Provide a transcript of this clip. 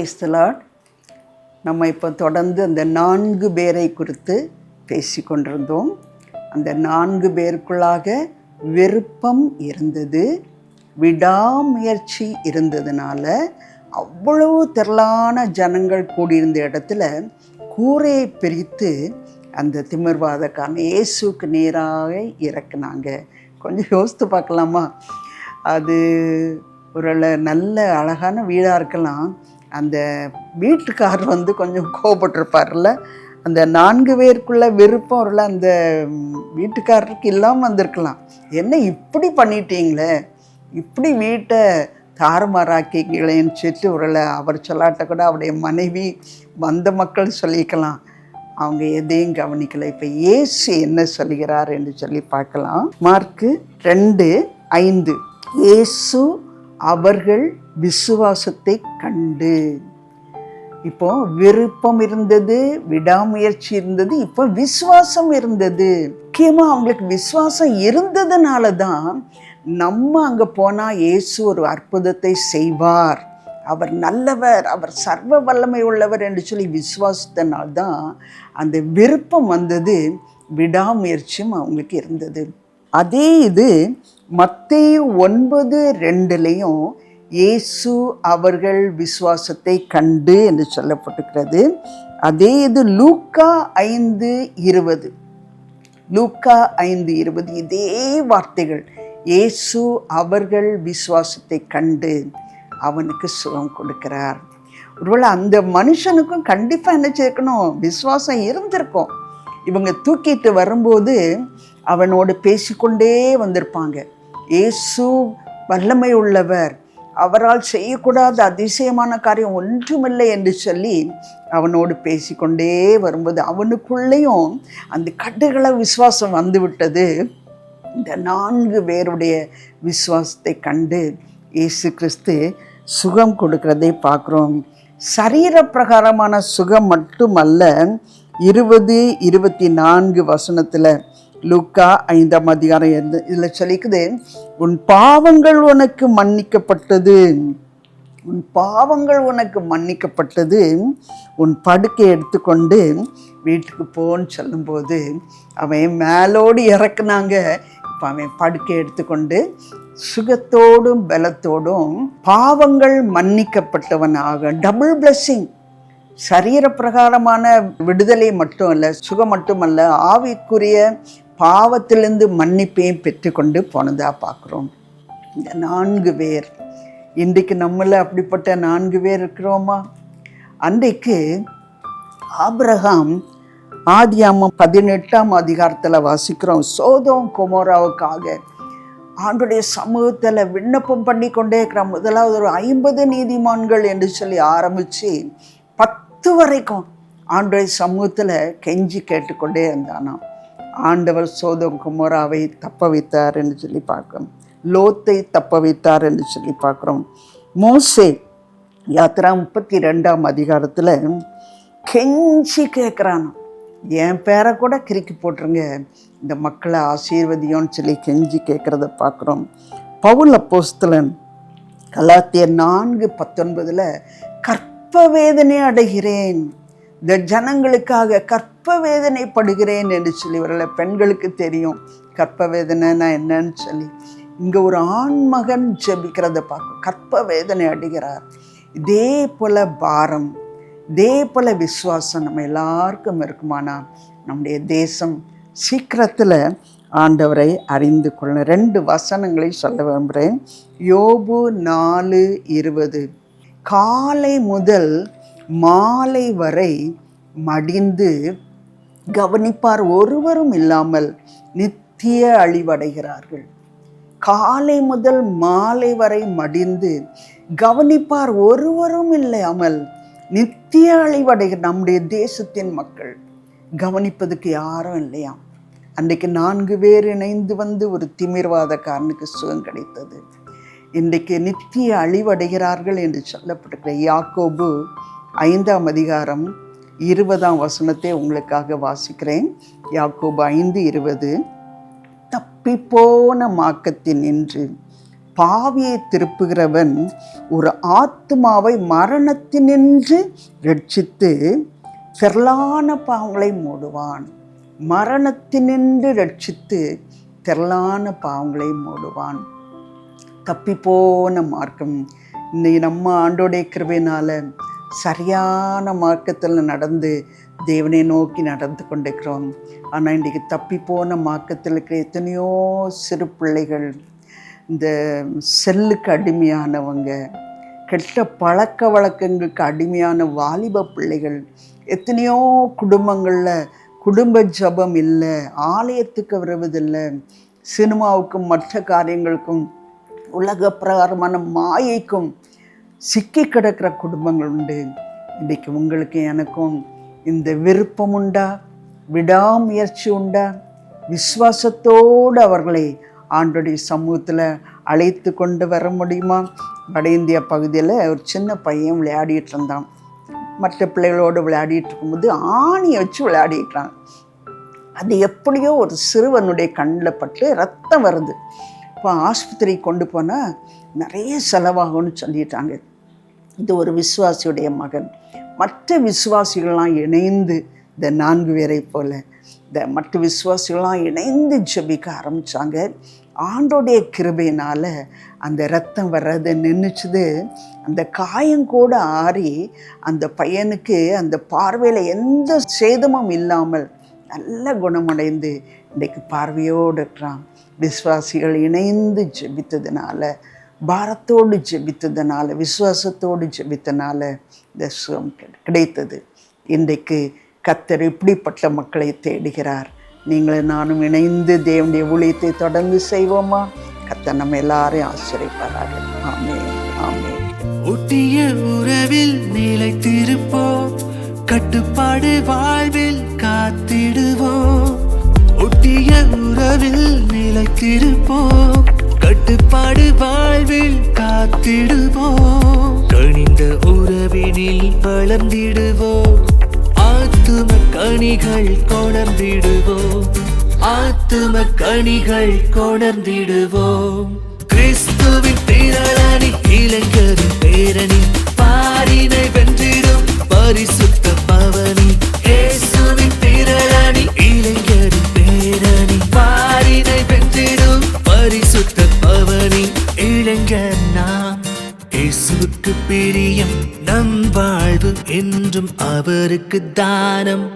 Praise the Lord. நம்ம இப்போ தொடர்ந்து அந்த 4 பேரை குறித்து பேசி கொண்டிருந்தோம். அந்த 4 பேருக்குள்ளாக விருப்பம் இருந்தது, விடாமுயற்சி இருந்ததுனால அவ்வளவு திரளான ஜனங்கள் கூடியிருந்த இடத்துல கூரையை பிரித்து அந்த திமிர்வாதக்காரன் இயேசுக்கு நேராக இறக்குனாங்க. கொஞ்சம் யோசித்து பார்க்கலாமா? அது ஒரு நல்ல அழகான வீடாக இருக்கலாம். அந்த வீட்டுக்காரர் கொஞ்சம் கோபப்பட்டிருப்பார்ல. அந்த 4 பேருக்குள்ள விருப்பம் வரல, அந்த வீட்டுக்காரருக்கு இல்லாமல் வந்திருக்கலாம். என்ன இப்படி பண்ணிட்டீங்களே, இப்படி வீட்டை தாறுமாறாக்கிங்களேன்னு சொல்லிட்டு அவர் சொல்லாட்ட கூட அவருடைய மனைவி வந்த மக்கள் சொல்லிக்கலாம். அவங்க எதையும் கவனிக்கலை. இப்போ இயேசு என்ன சொல்கிறார் என்று சொல்லி பார்க்கலாம். மார்க்கு 2:5. இயேசு அவர்கள் விசுவாசத்தை கண்டு. இப்போ விருப்பம் இருந்தது, விடாமுயற்சி இருந்தது, இப்போ விசுவாசம் இருந்தது. முக்கியமா அவங்களுக்கு விசுவாசம் இருந்ததுனால தான் நம்ம அங்கே போனால் இயேசு ஒரு அற்புதத்தை செய்வார், அவர் நல்லவர், அவர் சர்வ வல்லமை உள்ளவர் என்று சொல்லி விசுவாசத்தினால்தான் அந்த விருப்பம் வந்தது, விடாமுயற்சியும் அவங்களுக்கு இருந்தது. அதே இது மத்தேயு 9:2 இயேசு அவர்கள் விசுவாசத்தை கண்டு என்று சொல்லப்பட்டிருக்கிறது. அதே இது லூக்கா 5:20 இதே வார்த்தைகள். இயேசு அவர்கள் விசுவாசத்தை கண்டு அவனுக்கு சுகம் கொடுக்கிறார். ஒருவேளை அந்த மனுஷனுக்கும் கண்டிப்பாக என்ன செய்யணும், விசுவாசம் இருந்திருக்கும். இவங்க தூக்கிட்டு வரும்போது அவனோடு பேசிக்கொண்டே வந்திருப்பாங்க. இயேசு வல்லமை உள்ளவர், அவரால் செய்யக்கூடாத அதிசயமான காரியம் ஒன்றுமில்லை என்று சொல்லி அவனோடு பேசிக்கொண்டே வரும்போது அவனுக்குள்ளேயும் அந்த கடுகள விசுவாசம் வந்து விட்டது. இந்த 4 பேருடைய விசுவாசத்தை கண்டு இயேசு கிறிஸ்து சுகம் கொடுக்கிறதை பார்க்குறோம். சரீர பிரகாரமான சுகம் மட்டுமல்ல. 20-24 லூக்கா 5 இதில் சொல்லிக்குது, உன் பாவங்கள் உனக்கு மன்னிக்கப்பட்டது, உன் பாவங்கள் உனக்கு மன்னிக்கப்பட்டது, உன் படுக்கை எடுத்துக்கொண்டு வீட்டுக்கு போன்னு சொல்லும்போது அவன் மேலோடு இறக்குனாங்க. இப்போ அவன் படுக்கை எடுத்துக்கொண்டு சுகத்தோடும் பலத்தோடும் பாவங்கள் மன்னிக்கப்பட்டவனாக, டபுள் பிளெஸ்ஸிங். சரீர பிரகாரமான விடுதலை மட்டும் அல்ல, சுகம் மட்டுமல்ல, ஆவிக்குரிய பாவத்திலிருந்து மன்னிப்பையும் பெற்றுக்கொண்டு போனதா பார்க்குறோம். இந்த 4 பேர் இன்றைக்கு நம்மள அப்படிப்பட்ட 4 பேர் இருக்கிறோமா? அன்றைக்கு ஆபிரகாம் ஆதியாகமம் 18 வாசிக்கிறோம். சோதோம் கொமோராவுக்காக ஆண்டுடைய சமூகத்தில் விண்ணப்பம் பண்ணி கொண்டே இருக்கிற முதலாவது ஒரு 50 நீதிமான்கள் என்று சொல்லி ஆரம்பித்து 10 வரைக்கும் ஆண்டுடைய சமூகத்தில் கெஞ்சி கேட்டுக்கொண்டே இருந்தானாம். ஆண்டவர் சோதோம் கொமோராவை தப்ப வைத்தார் என்று சொல்லி பார்க்குறோம். லோத்தை தப்ப வைத்தார் என்று சொல்லி பார்க்குறோம். மோசே யாத்திரா 32 கெஞ்சி கேட்குறானோ, என் பேரை கூட கிறுக்கி போட்டுருங்க, இந்த மக்களை ஆசீர்வதியோன்னு சொல்லி கெஞ்சி கேட்குறத பார்க்குறோம். பவுல் அப்போஸ்தலன் கலாத்தியர் 4:19 கற்ப வேதனை அடைகிறேன், இந்த ஜனங்களுக்காக கற்ப வேதனைப்படுகிறேன் என்று சொல்லி வரல. பெண்களுக்கு தெரியும் கற்ப வேதனைனா என்னன்னு சொல்லி. இங்கே ஒரு ஆண்மகன் ஜெபிக்கிறத பார்க்க கற்ப வேதனை அடைகிறார். இதே போல் பாரம், இதே போல் விசுவாசம் நம்ம எல்லாருக்கும் இருக்குமானா நம்முடைய தேசம் சீக்கிரத்தில் ஆண்டவரை அறிந்து கொள்ள. 2 வசனங்களை சொல்ல விரும்புகிறேன். யோபு 4:20 காலை முதல் மாலை வரை மடிந்து கவனிப்பார் ஒருவரும் இல்லாமல் நித்திய அழிவடைகிறார்கள். காலை முதல் மாலை வரை மடிந்து கவனிப்பார் ஒருவரும் இல்லாமல் நித்திய அழிவடைகிற நம்முடைய தேசத்தின் மக்கள் கவனிப்பதுக்கு யாரும் இல்லையா? அன்றைக்கு 4 பேர் இணைந்து ஒரு திமிர்வாதக்காரனுக்கு சுகம் கிடைத்தது. இன்றைக்கு நித்திய அழிவடைகிறார்கள் என்று சொல்லப்பட்டிருக்கிற யாக்கோபு 5:20 உங்களுக்காக வாசிக்கிறேன். யாக்கோபு 5:20 தப்பிப்போன மாக்கத்தின் நின்று பாவியை திருப்புகிறவன் ஒரு ஆத்துமாவை மரணத்தினின்று ரட்சித்து திரளான பாவங்களை மூடுவான். மரணத்தினின்று ரட்சித்து திரளான பாவங்களை மூடுவான். தப்பிப்போன மார்க்கம். இன்னைக்கு நம்ம ஆண்டோடைய கிருபையினால் சரியான மார்க்கத்தில் நடந்து தேவனை நோக்கி நடந்து கொண்டிருக்கிறோம். ஆனால் இன்றைக்கு தப்பிப்போன மார்க்கத்தில் இருக்கிற எத்தனையோ சிறு பிள்ளைகள், இந்த செல்லுக்கு அடிமையானவங்க, கெட்ட பழக்க வழக்கங்களுக்கு அடிமையான வாலிப பிள்ளைகள், எத்தனையோ குடும்பங்களில் குடும்ப ஜபம் இல்லை, ஆலயத்துக்கு வருவதில்லை, சினிமாவுக்கும் மற்ற காரியங்களுக்கும் உலக பிரகாரமான மாயைக்கும் சிக்கி கிடக்கிற குடும்பங்கள் உண்டு. இன்றைக்கு உங்களுக்கு எனக்கும் இந்த விருப்பம் உண்டா? விடாமுயற்சி உண்டா? விசுவாசத்தோடு அவர்களை ஆண்டோடைய சமூகத்தில் அழைத்து கொண்டு வர முடியுமா? வட இந்தியா பகுதியில் ஒரு சின்ன பையன் விளையாடிட்டு இருந்தான். மற்ற பிள்ளைகளோடு விளையாடிட்டு இருக்கும்போது ஆணியை வச்சு விளையாடிட்டான். அது எப்படியோ ஒரு சிறுவனுடைய கண்ணில் பட்டு ரத்தம் வருது. இப்போ ஆஸ்பத்திரி கொண்டு போனால் நிறைய செலவாகும்னு சொல்லிட்டாங்க. இது ஒரு விசுவாசியுடைய மகன். மற்ற விசுவாசிகள்லாம் இணைந்து, இந்த 4 பேரை போல் இந்த மற்ற விசுவாசிகள்லாம் இணைந்து ஜெபிக்க ஆரம்பித்தாங்க. ஆண்டோடைய கிருபையினால் அந்த ரத்தம் வர்றது நின்றுச்சுது. அந்த காயம் கூட ஆறி அந்த பையனுக்கு அந்த பார்வையில் எந்த சேதமும் இல்லாமல் நல்ல குணமடைந்து இன்றைக்கு பார்வையோடு இருக்கிறான். விசுவாசிகள் இணைந்து ஜெபித்ததுனால, பாரத்தோடு ஜெபித்ததுனால, விசுவாசத்தோடு ஜெபித்தனால இந்த சுகம் கிடைத்தது. இன்றைக்கு கர்த்தர் இப்படிப்பட்ட மக்களை தேடுகிறார். நீங்களும் நானும் இணைந்து தேவனுடைய ஊழியத்தை தொடர்ந்து செய்வோமா? கர்த்தர் நம்ம எல்லாரையும் ஆசீர்வதிப்பாராக. ஆமென், ஆமென். ஒட்டிய உறவில் நிலைத்திருப்போம், கட்டுப்பாடு வாழ்வில் காத்திடுவோம். ஒட்டிய உறவில் நிலைத்திருப்போம், கட்டுப்பாடு வாழ்வில் காத்திடுவோம். கனிந்த உறவினில் வளர்ந்திடுவோம், ஆத்தும கனிகள் கொணர்ந்திடுவோம், ஆத்தும கனிகள் கொணர்ந்திடுவோம். கிறிஸ்துவின் திரளானி இளைஞரின் பேரணி, பாரினை வென்றிடும் பரிசுத்த பவனி. இயேசுவின் திரளானி இளைஞரின் பேரணி, பாரினை வென்றிடும் பரிசுத்த பவனி. இளைஞர் நாம், இயேசுவுக்கு பிரியம், நம் வாழ்வு என்றும் அவருக்கு தானம்.